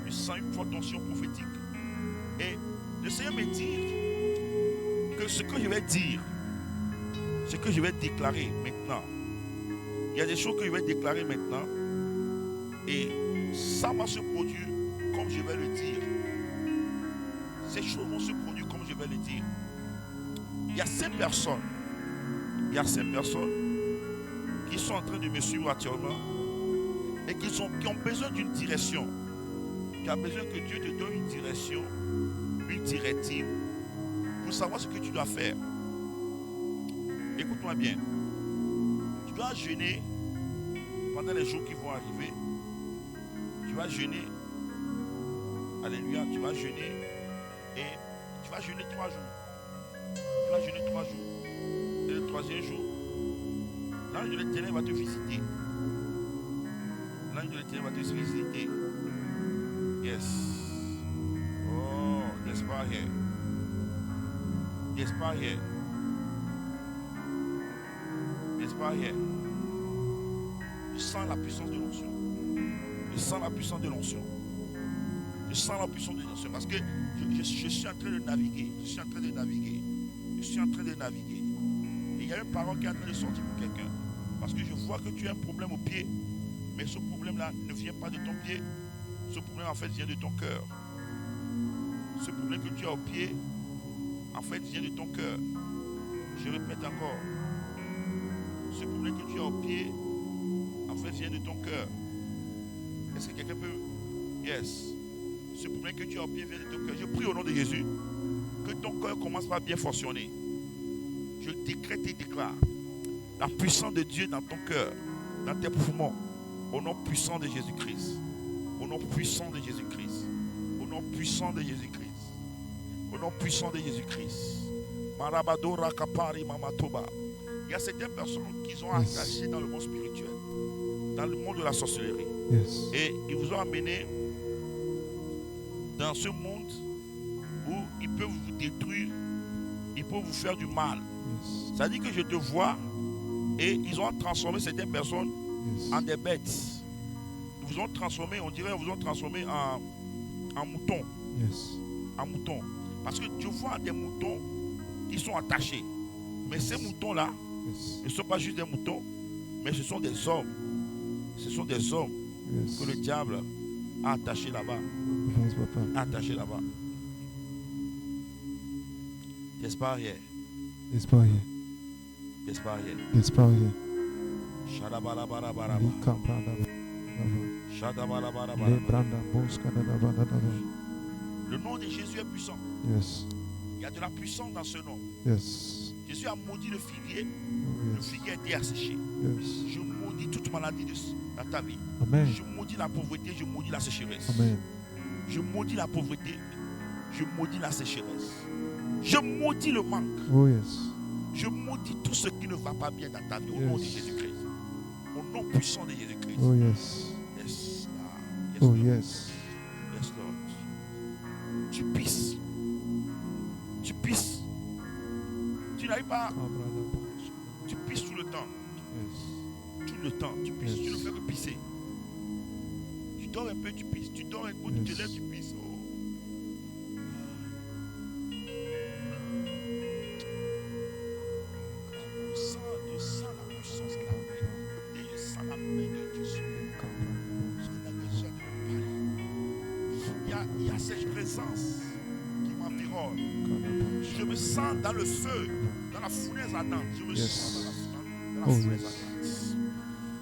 S1: Je sens une forte tension prophétique. Et le Seigneur me dit que ce que je vais dire, ce que je vais déclarer maintenant, il y a des choses que je vais déclarer maintenant. Et ça va se produire comme je vais le dire. Ces choses vont se produire comme je vais le dire. Il y a 5 personnes. Il y a 5 personnes qui sont en train de me suivre actuellement et qui ont besoin d'une direction. Tu as besoin que Dieu te donne une direction, une directive pour savoir ce que tu dois faire. Écoute-moi bien. Tu dois jeûner pendant les jours qui vont arriver. Tu vas jeûner. Alléluia. Tu vas jeûner. Et tu vas jeûner 3 jours. Tu vas jeûner 3 jours. Et le 3e jour, l'ange de l'Éternel va te visiter. L'ange de l'Éternel va te visiter. Yes. Oh, Gaspard here. Gaspard here. Gaspard here. Je sens la puissance de l'onction. Je sens la puissance de l'onction. Je sens la puissance de l'onction. Parce que je suis en train de naviguer. Je suis en train de naviguer. Je suis en train de naviguer. Et il y a une parole qui est en train de sortir pour quelqu'un. Parce que je vois que tu as un problème au pied. Mais ce problème-là ne vient pas de ton pied. Ce problème, en fait, vient de ton cœur. Ce problème que tu as au pied, en fait, vient de ton cœur. Je répète encore. Ce problème que tu as au pied, en fait, vient de ton cœur. Est-ce que quelqu'un peut... Yes. Ce problème que tu as au pied vient de ton cœur. Je prie au nom de Jésus que ton cœur commence à bien fonctionner. Je décrète et déclare la puissance de Dieu dans ton cœur, dans tes poumons, au nom puissant de Jésus-Christ. Au nom puissant de Jésus-Christ. Au nom puissant de Jésus-Christ. Au nom puissant de Jésus-Christ. Marabadora Kapari Mamatoba. Il y a certaines personnes qui sont attachées dans le monde spirituel, dans le monde de la sorcellerie.
S3: Yes.
S1: Et ils vous ont amené dans ce monde où ils peuvent vous détruire, ils peuvent vous faire du mal.
S3: Yes.
S1: Ça dit que je te vois et ils ont transformé certaines personnes en des bêtes. Ils vous ont transformé, on dirait, ils vous ont transformé en moutons.
S3: Yes.
S1: En moutons. Parce que tu vois des moutons qui sont attachés. Mais ces moutons-là ne sont pas juste des moutons, mais ce sont des hommes. Ce sont des hommes que le diable a attachés là-bas. Attachés là-bas. Gaspard here.
S3: Gaspard here.
S1: Gaspard here.
S3: Gaspard here.
S1: Shadabalabarabara. Shadabalabarabara. Le nom de Jésus est puissant.
S3: Yes.
S1: Il y a de la puissance dans ce nom.
S3: Yes.
S1: Jésus a maudit le figuier. Le figuier a été asséché.
S3: Yes.
S1: Je maudis toute maladie dans ta vie.
S3: Amen.
S1: Je maudis la pauvreté, je maudis la sécheresse.
S3: Amen.
S1: Je maudis la pauvreté, je maudis la sécheresse. Je maudis le manque.
S3: Oh yes.
S1: Je maudis tout ce qui ne va pas bien dans ta vie au nom de
S3: Yes.
S1: Jésus-Christ. Au nom puissant de Jésus-Christ.
S3: Oh yes.
S1: Yes, Lord. Yes,
S3: Oh
S1: Lord.
S3: yes.
S1: Yes, Lord. Tu pisses. Tu pisses. Tu n'arrives pas. Tu pisses tout le temps.
S3: Yes.
S1: Tout le temps. Tu pisses.
S3: Yes.
S1: Tu ne fais que pisser. Tu dors un peu, tu pisses. Tu dors un peu, tu te
S3: Yes.
S1: lèves, tu pisses. Oh. Je sens la puissance de la main. Et je sens la main de Dieu sur moi. Je n'ai besoin de me parler. Il y a cette présence qui m'environne. Je me sens dans le feu, dans la fournaise ardente. Je me
S3: Yes.
S1: sens dans la
S3: Oh,
S1: fournaise
S3: yes.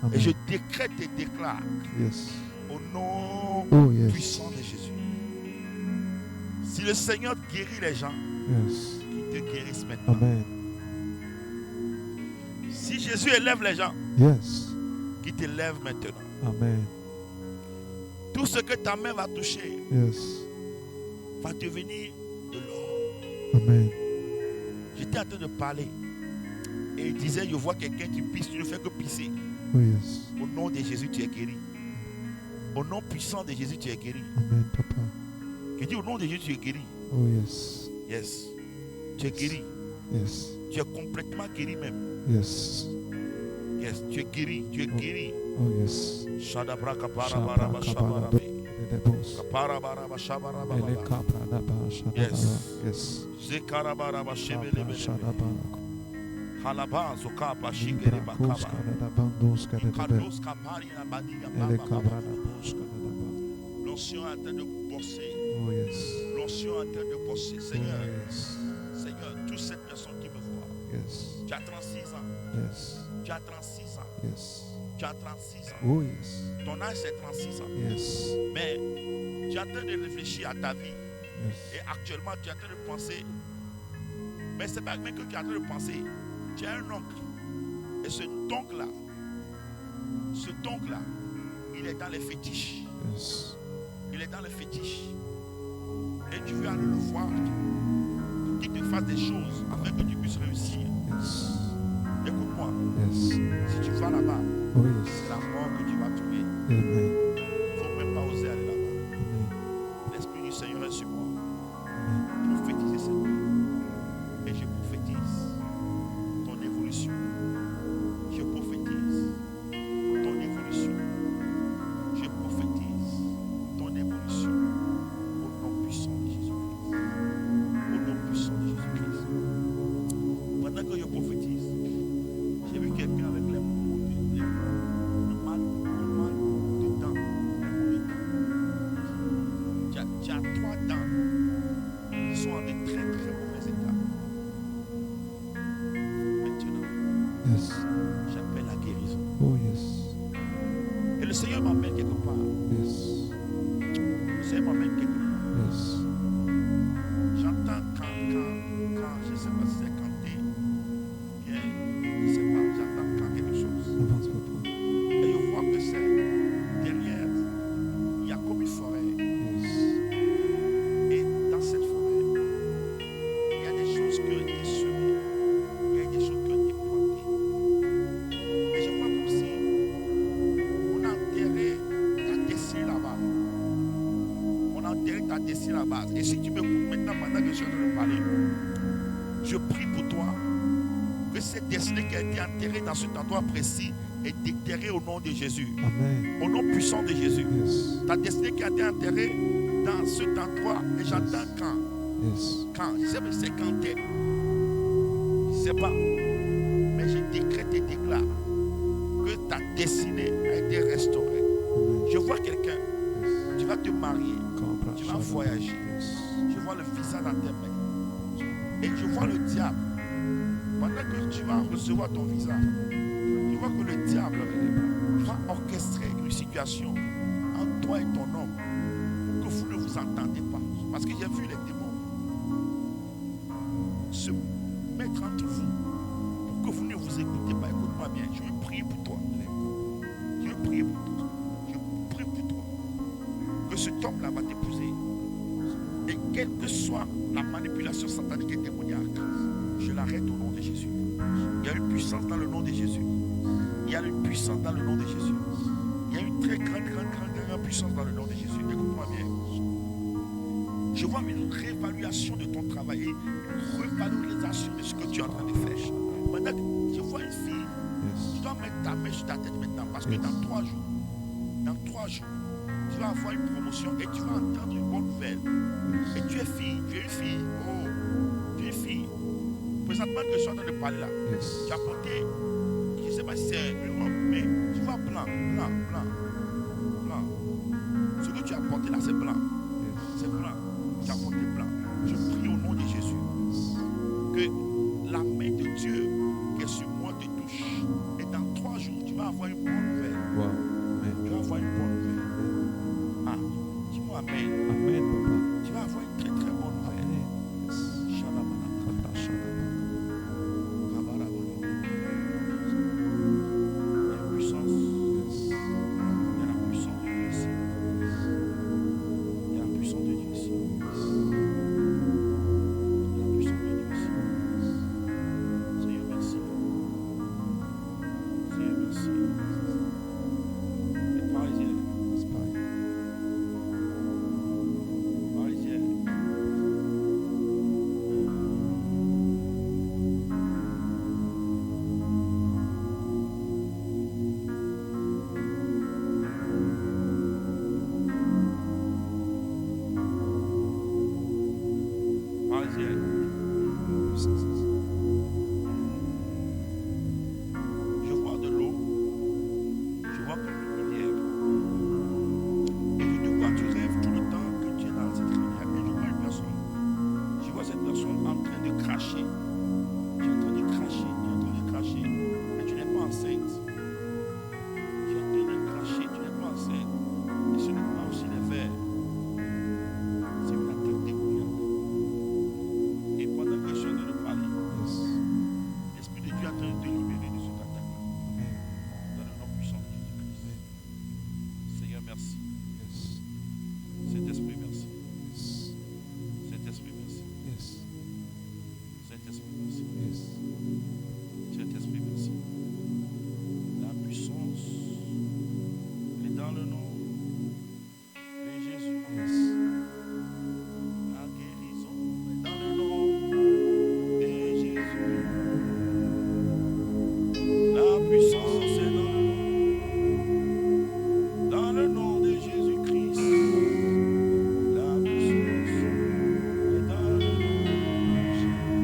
S1: ardente. Et
S3: Amen.
S1: je décrète et déclare
S3: Yes.
S1: au nom
S3: Oh yes.
S1: puissant de Jésus. Si le Seigneur guérit les gens,
S3: Yes.
S1: qu'il te guérisse maintenant.
S3: Amen.
S1: Si Jésus élève les gens,
S3: Yes.
S1: qu'il t'élève maintenant.
S3: Amen.
S1: Tout ce que ta main va toucher
S3: Yes.
S1: va devenir de l'or.
S3: Amen.
S1: J'étais en train de parler. Et il disait, je vois quelqu'un qui pisse, tu ne fais que pisser.
S3: Oh yes.
S1: Au nom de Jésus, tu es guéri. Au nom puissant de Jésus, tu es guéri.
S3: Amen, Papa.
S1: Je dis, au nom de Jésus, tu es guéri.
S3: Oh yes.
S1: Yes. Tu es guéri.
S3: Yes.
S1: Tu es complètement guéri même.
S3: Yes.
S1: Yes. Tu es guéri. Tu es guéri.
S3: Oh yes.
S1: Shadabra kapara baraba shabarabe.
S3: Yes.
S1: Kapara baraba shabaraba baba.
S3: Yes.
S1: Zekara baraba shebelebelebe.
S3: Shadaba.
S1: Halaba zokapa shigeri bakaba. Kados kapari na badiga baba. L'onction est en train de bosser.
S3: Oh yes.
S1: L'onction est en train de bosser. Seigneur,
S3: Oh yes.
S1: Seigneur, toutes ces personnes qui me voient.
S3: Yes.
S1: Tu as 36 ans.
S3: Yes.
S1: Tu as 36 ans.
S3: Yes.
S1: Tu as 36 ans.
S3: Oh yes.
S1: Ton âge c'est 36 ans.
S3: Yes.
S1: Mais tu es en train de réfléchir à ta vie. Et
S3: Yes.
S1: actuellement, tu es en train de penser. Mais c'est pas même que tu es en train de penser. Tu as un oncle. Et cet oncle-là, il est dans les fétiches.
S3: Yes.
S1: Il est dans les fétiches. Et tu veux aller le voir pour qu'il te fasse des choses afin que tu puisses réussir.
S3: Yes.
S1: Écoute-moi.
S3: Yes.
S1: Si tu vas là-bas,
S3: Oh
S1: c'est
S3: yes.
S1: la mort que tu vas trouver.
S3: Amen.
S1: Il ne faut même pas oser aller là-bas.
S3: Amen.
S1: L'Esprit du Seigneur est sur moi.
S3: Amen.
S1: Prophétiser cette nuit. Et je prophétise ton évolution. Je prophétise ton évolution. Je prophétise ton évolution. Au nom puissant de Jésus-Christ. Au nom puissant de Jésus-Christ. Pendant que je prophétise, j'ai vu quelqu'un avec le mal de dents. Tu as 3 dents qui sont en de très très mauvais état. Maintenant,
S3: Yes.
S1: j'appelle la guérison.
S3: Oh yes.
S1: Et le Seigneur m'amène quelque part.
S3: Yes.
S1: Le Seigneur m'amène quelque part.
S3: Yes.
S1: J'entends quand, je ne sais pas si c'est canté. Bien, je ne sais pas, j'entends quand quelque chose.
S3: Avance, Papa.
S1: Et je vois que c'est derrière, il y a comme une forêt.
S3: Yes.
S1: Et dans cette forêt, il y a des choses qui ont été semées. Il y a des choses qui ont été plantées. Et je vois comme si on a enterré ta destinée là-bas. On a enterré ta destinée là-bas. Et si tu m'écoutes maintenant pendant que je suis en train de parler, je prie pour toi que cette destinée qui a été enterrée dans cet endroit précis est déterrée au nom de Jésus.
S3: Amen.
S1: Au nom puissant de Jésus.
S3: Yes.
S1: Ta destinée qui a été enterrée dans cet endroit. Et j'entends quand.
S3: Yes.
S1: Quand. Je sais pas si c'est quand t'es. Je ne sais pas. Mais je décrète et déclare que ta destinée a été restaurée.
S3: Amen.
S1: Je vois quelqu'un.
S3: Yes.
S1: Tu vas te marier.
S3: Cabra.
S1: Tu vas voyager.
S3: Yes.
S1: Je vois le visage dans tes mains. Et je vois le diable. Pendant que tu vas recevoir ton visage, je vois que le diable va orchestrer une situation entre toi et ton homme pour que vous ne vous entendez pas. Parce que j'ai vu les démons se mettre entre vous pour que vous ne vous écoutez pas. Écoute-moi bien. Je vais prier pour toi. Je vais prier pour toi. Je prie pour toi. Que cet homme-là va t'épouser. Et quelle que soit la manipulation satanique et démoniaque, je l'arrête au nom de Jésus. Il y a une puissance dans le nom de Jésus. Il y a une puissance dans le nom de Jésus. Il y a une très grande puissance dans le nom de Jésus. Écoute-moi bien. Je vois une réévaluation de ton travail et une revalorisation de ce que tu es en train de faire. Maintenant, je vois une fille. Tu dois mettre ta main sur ta tête maintenant parce que dans 3 jours, tu vas avoir une promotion et tu vas entendre une bonne nouvelle. Et tu es fille, tu es une fille. Oh, tu es une fille. Présentement que je suis en train de parler là, tu as porté, je ne sais pas si c'est une robe, mais tu vois blanc. Ce que tu as porté là, c'est blanc. C'est blanc. Tu as porté blanc. Je prie au nom de Jésus que la main de Dieu qui est sur moi te touche. Et dans 3 jours, tu vas avoir une bonne nouvelle.
S3: Wow.
S1: Tu vas avoir une bonne nouvelle. Ah, dis-moi Amen.
S3: Amen, Papa.
S1: Tu vas avoir une très très bonne nouvelle.
S3: Amen. Yes.
S1: Shalabala.
S3: Kata shalabaka.
S1: Rabarabala. Il y a une puissance.
S3: Yes.
S1: Il y a la puissance de Dieu ici. Il y a la puissance de Dieu ici. Il y a la puissance de Dieu ici. Seigneur, merci. Seigneur, merci. Les Parisiens.
S3: It's fine.
S1: Parisiens. Parisiens. Je vois de l'eau. Je vois comme une rivière. Et je te vois, tu rêves tout le temps que tu es dans cette rivière. Et je vois une personne. Je vois cette personne en train de cracher. Tu es en train de cracher. Tu es en train de cracher. Mais tu n'es pas enceinte. Tu es en train de cracher. Tu n'es pas enceinte. Et ce n'est pas aussi les vers. C'est une attaque démoniaque. Et pendant que je suis en train de parler,
S3: Yes.
S1: l'Esprit de Dieu est en train de te libérer de cette attaque-là.
S3: Amen.
S1: Dans le nom puissant de Jésus-Christ. Seigneur, merci.
S3: Yes.
S1: Saint-Esprit, merci.
S3: Yes.
S1: Saint-Esprit, merci.
S3: Yes.
S1: Saint-Esprit, merci.
S3: Yes.
S1: Saint-Esprit, merci. La puissance est dans le nom de Jésus.
S3: Yes.
S1: La guérison est dans le nom de Jésus. La puissance est dans le nom de Jésus-Christ. La puissance est dans le nom de Jésus.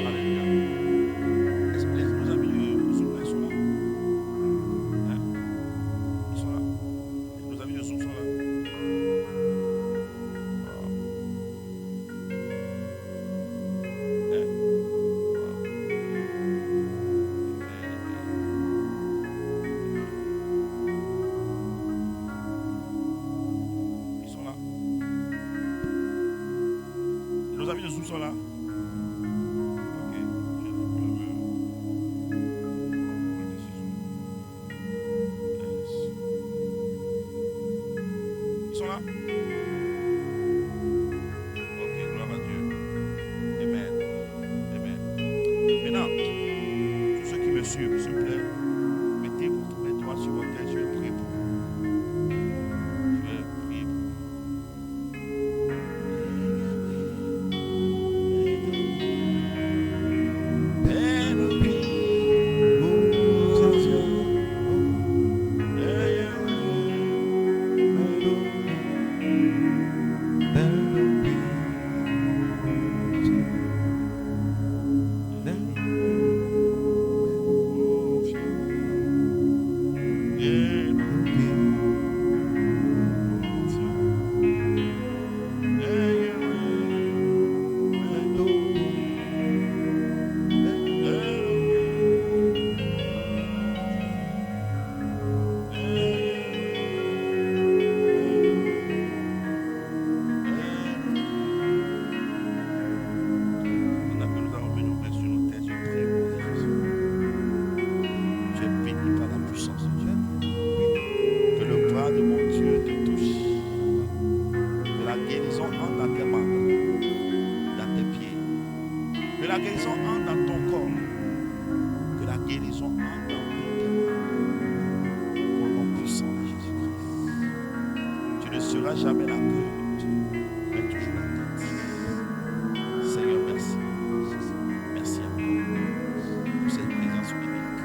S1: Alléluia. Est-ce que nos amis de Zoom là, ils sont là? Hein? Ils sont là. Nos amis de Zoom sont là. Wow. Hein? Wow. Ils sont là. Nos amis de Zoom sont là. Ok. Je vais Ils sont là? Ok, gloire à Dieu. Amen. Amen. Maintenant, tous ceux qui me suivent, s'il vous plaît, mettez votre main droite sur votre tête. Je vais prier pour vous. Je vais prier pour vous.
S2: Que la guérison entre dans ton corps. Que la guérison entre dans tous tes membres. Au nom puissant de Jésus-Christ. Tu ne seras jamais la queue, mais toujours la tête. Seigneur, merci. Merci encore pour cette présence unique,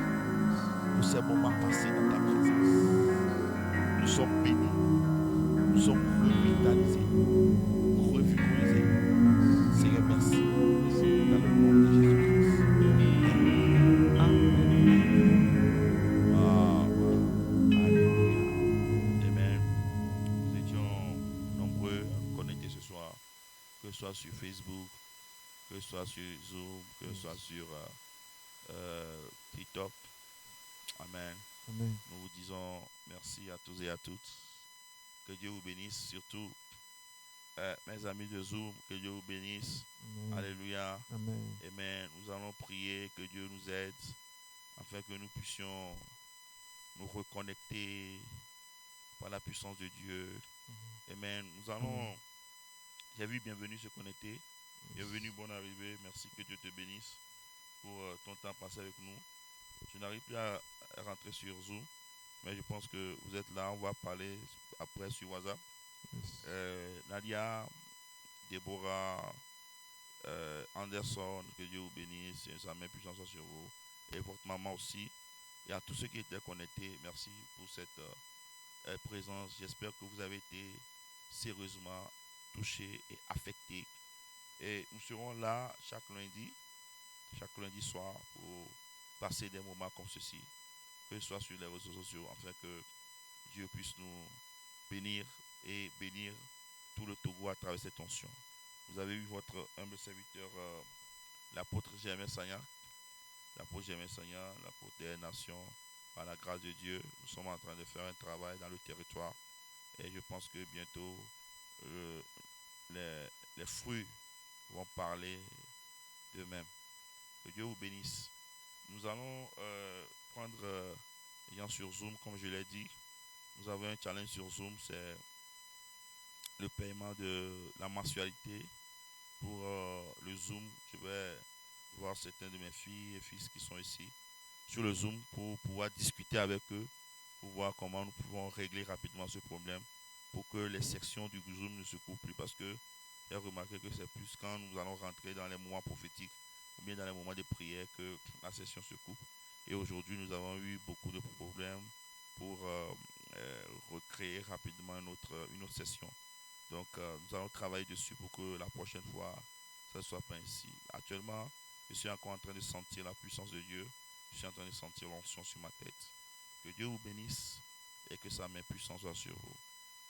S2: pour ces moments passés dans ta présence. Nous sommes bénis, nous sommes revitalisés, revigorisés. Seigneur, merci. Dans le nom de Jésus-Christ. Alléluia. Amen. Nous étions nombreux à connecter ce soir, que ce soit sur Facebook, que ce soit sur Zoom, que ce soit sur TikTok. Amen.
S3: Amen.
S2: Nous vous disons merci à tous et à toutes. Que Dieu vous bénisse, surtout mes amis de Zoom, que Dieu vous bénisse.
S3: Amen.
S2: Alléluia.
S3: Amen.
S2: Amen. Nous allons prier que Dieu nous aide afin que nous puissions nous reconnecter par la puissance de Dieu. Amen. Nous allons, j'ai vu bienvenue se connecter. Bienvenue, bonne arrivée. Merci, que Dieu te bénisse pour ton temps passé avec nous. Je n'arrive plus à rentrer sur Zoom, mais je pense que vous êtes là. On va parler après sur WhatsApp.
S3: Yes.
S2: Nadia, Déborah, Anderson, que Dieu vous bénisse et sa main puissance soit sur vous. Et votre maman aussi. Et à tous ceux qui étaient connectés, merci pour cette présence. J'espère que vous avez été sérieusement touchés et affectés. Et nous serons là chaque lundi soir, pour passer des moments comme ceci, que ce soit sur les réseaux sociaux, afin que Dieu puisse nous bénir et bénir tout le Togo à travers cette onction. Vous avez eu votre humble serviteur, l'apôtre Germain Sagna, l'apôtre des nations, par la grâce de Dieu. Nous sommes en train de faire un travail dans le territoire et je pense que bientôt les fruits vont parler d'eux-mêmes. Que Dieu vous bénisse. Nous allons prendre, ayant sur Zoom, comme je l'ai dit, nous avons un challenge sur Zoom, c'est le paiement de la mensualité pour le Zoom. Je vais voir certains de mes filles et fils qui sont ici sur le Zoom pour pouvoir discuter avec eux, pour voir comment nous pouvons régler rapidement ce problème pour que les sections du Zoom ne se coupent plus, parce que j'ai remarqué que c'est plus quand nous allons rentrer dans les moments prophétiques ou bien dans les moments de prière que la session se coupe. Et aujourd'hui, nous avons eu beaucoup de problèmes pour recréer rapidement une autre session. Donc, nous allons travailler dessus pour que la prochaine fois, ça ne soit pas ainsi. Actuellement, je suis encore en train de sentir la puissance de Dieu. Je suis en train de sentir l'onction sur ma tête. Que Dieu vous bénisse et que sa main puissante soit sur vous.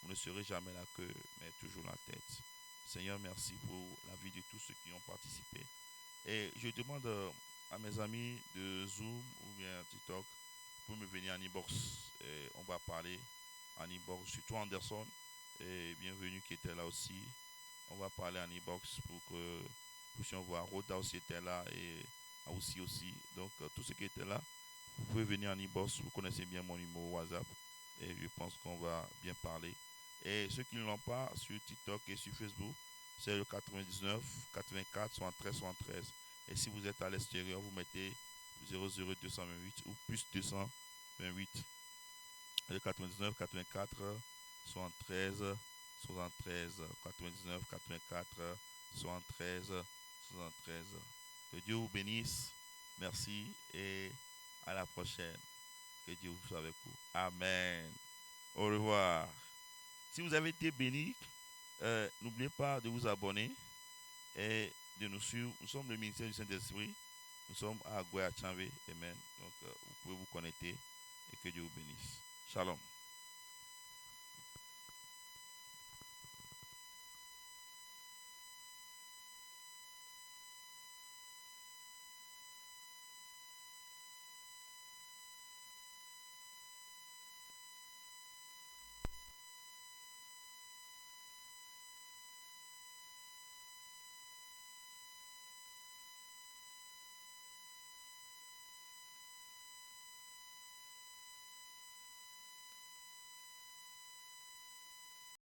S2: Vous ne serez jamais la queue, mais toujours la tête. Seigneur, merci pour la vie de tous ceux qui ont participé. Et je demande à mes amis de Zoom ou bien TikTok pour me venir en inbox. Et on va parler en inbox, surtout Anderson. Et bienvenue qui était là aussi. On va parler en inbox pour que nous puissions voir. Rhoda aussi était là et aussi. Donc, tous ceux qui étaient là, vous pouvez venir en inbox. Vous connaissez bien mon numéro WhatsApp. Et je pense qu'on va bien parler. Et ceux qui ne l'ont pas sur TikTok et sur Facebook, c'est le 99 84 73 73. Et si vous êtes à l'extérieur, vous mettez 00228 ou plus 228. Le 99 84 73 73. 99 84 73 73. Que Dieu vous bénisse. Merci et à la prochaine. Que Dieu soit avec vous. Amen. Au revoir. Si vous avez été béni, n'oubliez pas de vous abonner et de nous suivre. Nous sommes le ministère du Saint-Esprit. Nous sommes à Gouya Tchanvé. Amen. Donc, vous pouvez vous connecter et que Dieu vous bénisse. Shalom.